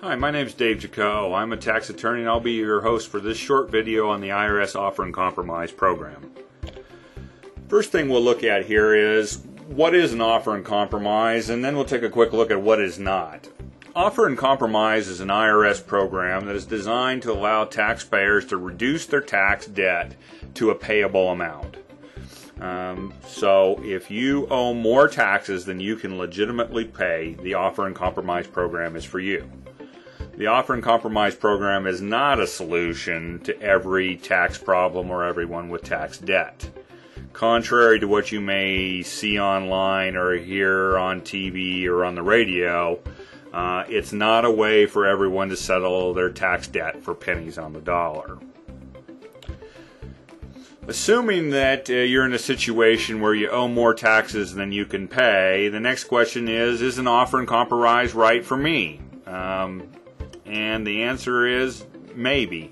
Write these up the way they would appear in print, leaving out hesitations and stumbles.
Hi, my name is Dave Jaco. I'm a tax attorney and I'll be your host for this short video on the IRS Offer and Compromise program. First thing we'll look at here is what is an offer and compromise, and then we'll take a quick look at what is not. Offer and compromise is an IRS program that is designed to allow taxpayers to reduce their tax debt to a payable amount. So if you owe more taxes than you can legitimately pay, the offer and compromise program is for you. The offer and compromise program is not a solution to every tax problem or everyone with tax debt. Contrary to what you may see online or hear on TV or on the radio, it's not a way for everyone to settle their tax debt for pennies on the dollar. Assuming that you're in a situation where you owe more taxes than you can pay, the next question is an offer and compromise right for me? And the answer is maybe.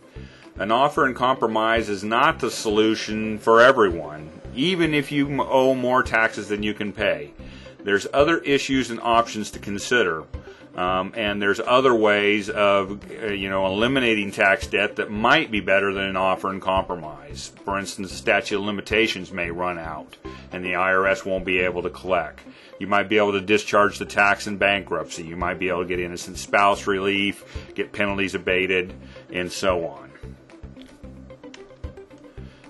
An offer and compromise is not the solution for everyone, even if you owe more taxes than you can pay. There's other issues and options to consider. And there's other ways of eliminating tax debt that might be better than an offer and compromise. For instance, the statute of limitations may run out and the IRS won't be able to collect. You might be able to discharge the tax in bankruptcy. You might be able to get innocent spouse relief, get penalties abated, and so on.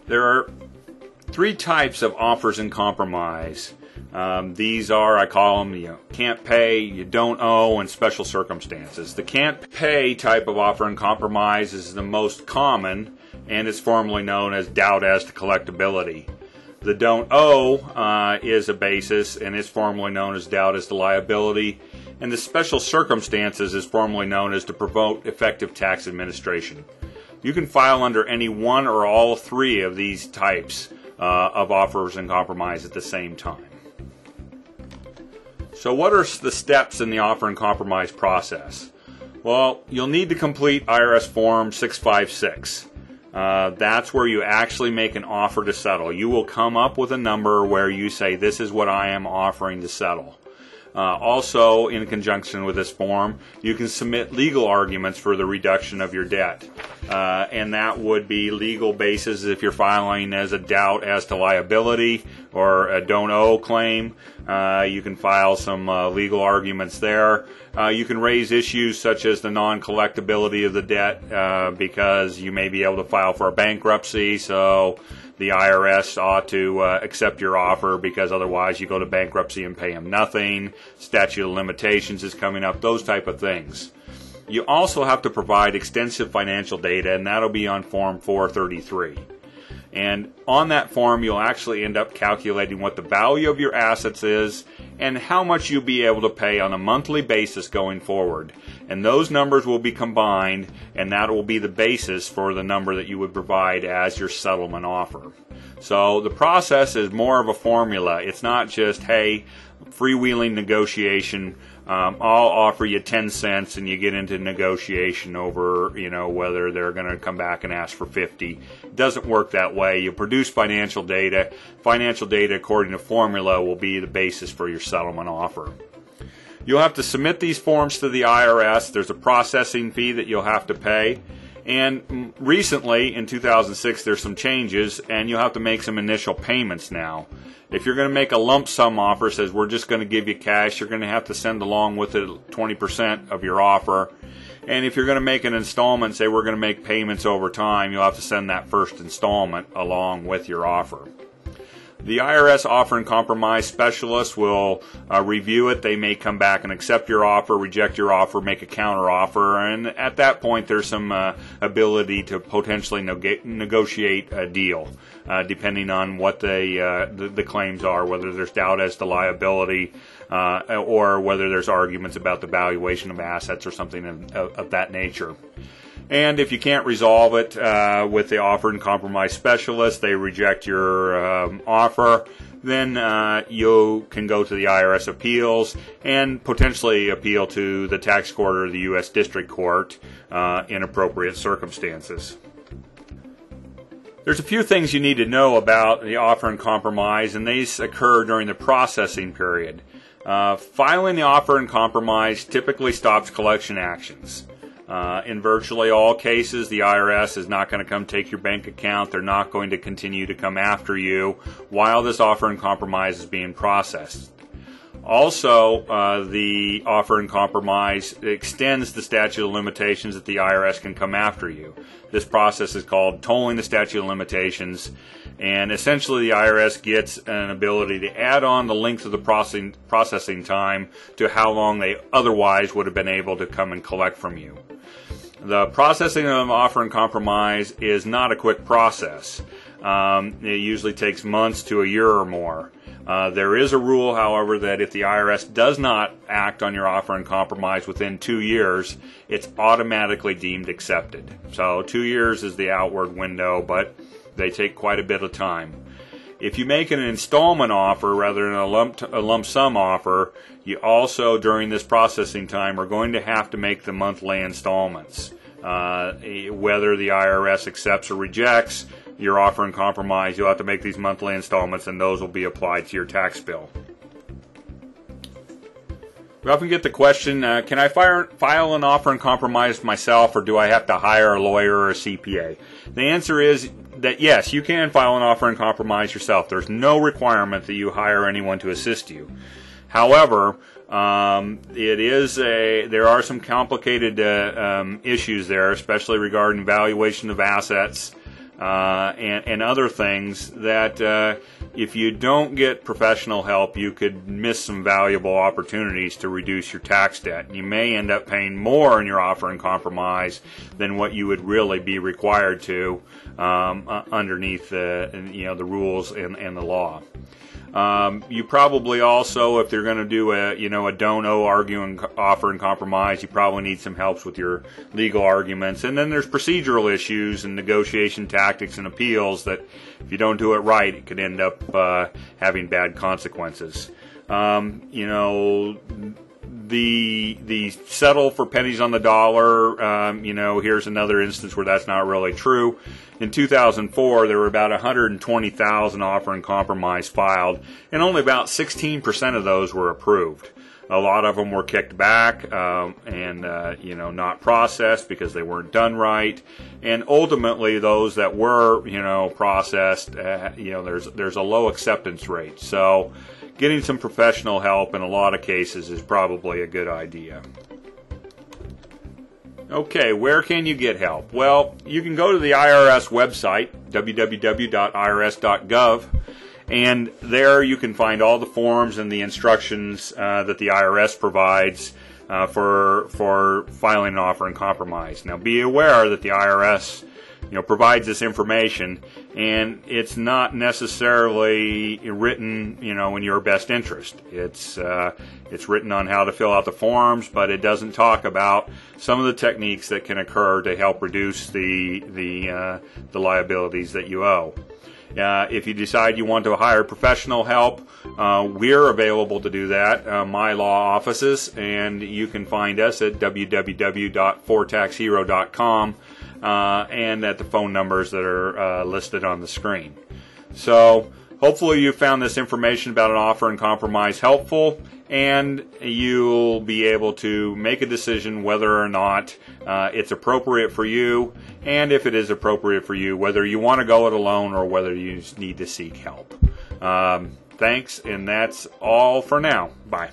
There are three types of offers and compromise. These are, I call them, can't pay, you don't owe, and special circumstances. The can't pay type of offer and compromise is the most common, and it's formally known as doubt as to collectability. The don't owe is a basis, and it's formally known as doubt as to liability. And the special circumstances is formally known as to promote effective tax administration. You can file under any one or all three of these types of offers and compromise at the same time. So what are the steps in the offer and compromise process? Well, you'll need to complete IRS Form 656. That's where you actually make an offer to settle. You will come up with a number where you say, this is what I am offering to settle. Also, in conjunction with this form, you can submit legal arguments for the reduction of your debt. And that would be legal basis if you're filing as a doubt as to liability or a don't owe claim. You can file some legal arguments there. You can raise issues such as the non-collectability of the debt because you may be able to file for a bankruptcy, so the IRS ought to accept your offer because otherwise you go to bankruptcy and pay them nothing. Statute of limitations is coming up, those type of things. You also have to provide extensive financial data, and that'll be on Form 433. And on that form, you'll actually end up calculating what the value of your assets is and how much you'll be able to pay on a monthly basis going forward. And those numbers will be combined, and that will be the basis for the number that you would provide as your settlement offer. So the process is more of a formula. It's not just, hey, freewheeling negotiation, I'll offer you 10 cents and you get into negotiation over, whether they're going to come back and ask for 50. It doesn't work that way. You produce financial data. Financial data, according to formula, will be the basis for your settlement offer. You'll have to submit these forms to the IRS. There's a processing fee that you'll have to pay. And recently, in 2006, there's some changes, and you'll have to make some initial payments now. If you're going to make a lump sum offer, says we're just going to give you cash, you're going to have to send along with it 20% of your offer. And if you're going to make an installment, say we're going to make payments over time, you'll have to send that first installment along with your offer. The IRS offer and compromise specialist will review it. They may come back and accept your offer, reject your offer, make a counter offer, and at that point there's some ability to potentially negotiate a deal, depending on what the claims are, whether there's doubt as to liability or whether there's arguments about the valuation of assets or something of that nature. And if you can't resolve it with the offer and compromise specialist, they reject your offer, then you can go to the IRS appeals and potentially appeal to the tax court or the U.S. District Court in appropriate circumstances. There's a few things you need to know about the offer and compromise, and these occur during the processing period. Filing the offer and compromise typically stops collection actions. In virtually all cases, the IRS is not going to come take your bank account. They're not going to continue to come after you while this offer in compromise is being processed. Also, the offer in compromise extends the statute of limitations that the IRS can come after you. This process is called tolling the statute of limitations, and essentially the IRS gets an ability to add on the length of the processing time to how long they otherwise would have been able to come and collect from you. The processing of an offer in compromise is not a quick process. It usually takes months to a year or more. There is a rule, however, that if the IRS does not act on your offer in compromise within 2 years, it's automatically deemed accepted. So 2 years is the outward window, but they take quite a bit of time. If you make an installment offer rather than a lump sum offer, you also, during this processing time, are going to have to make the monthly installments. Whether the IRS accepts or rejects your offer in compromise, you'll have to make these monthly installments, and those will be applied to your tax bill. We often get the question, can I file an offer in compromise myself, or do I have to hire a lawyer or a CPA? The answer is that yes, you can file an offer in compromise yourself. There's no requirement that you hire anyone to assist you. However, there are some complicated issues there, especially regarding valuation of assets and other things that if you don't get professional help, you could miss some valuable opportunities to reduce your tax debt. You may end up paying more in your offer in compromise than what you would really be required to underneath the rules and the law. You probably also, if they're going to do a don't owe arguing offer in compromise, you probably need some helps with your legal arguments. And then there's procedural issues and negotiation tactics and appeals that if you don't do it right, it could end up having bad consequences. The settle for pennies on the dollar, here's another instance where that's not really true. In 2004, there were about 120,000 offer in compromise filed, and only about 16% of those were approved. A lot of them were kicked back and not processed because they weren't done right. And ultimately, those that were processed, there's a low acceptance rate. So getting some professional help in a lot of cases is probably a good idea. Okay, where can you get help? Well, you can go to the IRS website, www.irs.gov, and there you can find all the forms and the instructions that the IRS provides for filing an offer in compromise. Now, be aware that the IRS provides this information, and it's not necessarily written, in your best interest. It's written on how to fill out the forms, but it doesn't talk about some of the techniques that can occur to help reduce the liabilities that you owe. If you decide you want to hire professional help, we're available to do that, my law offices, and you can find us at www.fortaxhero.com and at the phone numbers that are listed on the screen. So hopefully you found this information about an offer in compromise helpful, and you'll be able to make a decision whether or not it's appropriate for you, and if it is appropriate for you, whether you want to go it alone or whether you need to seek help. Thanks, and that's all for now. Bye.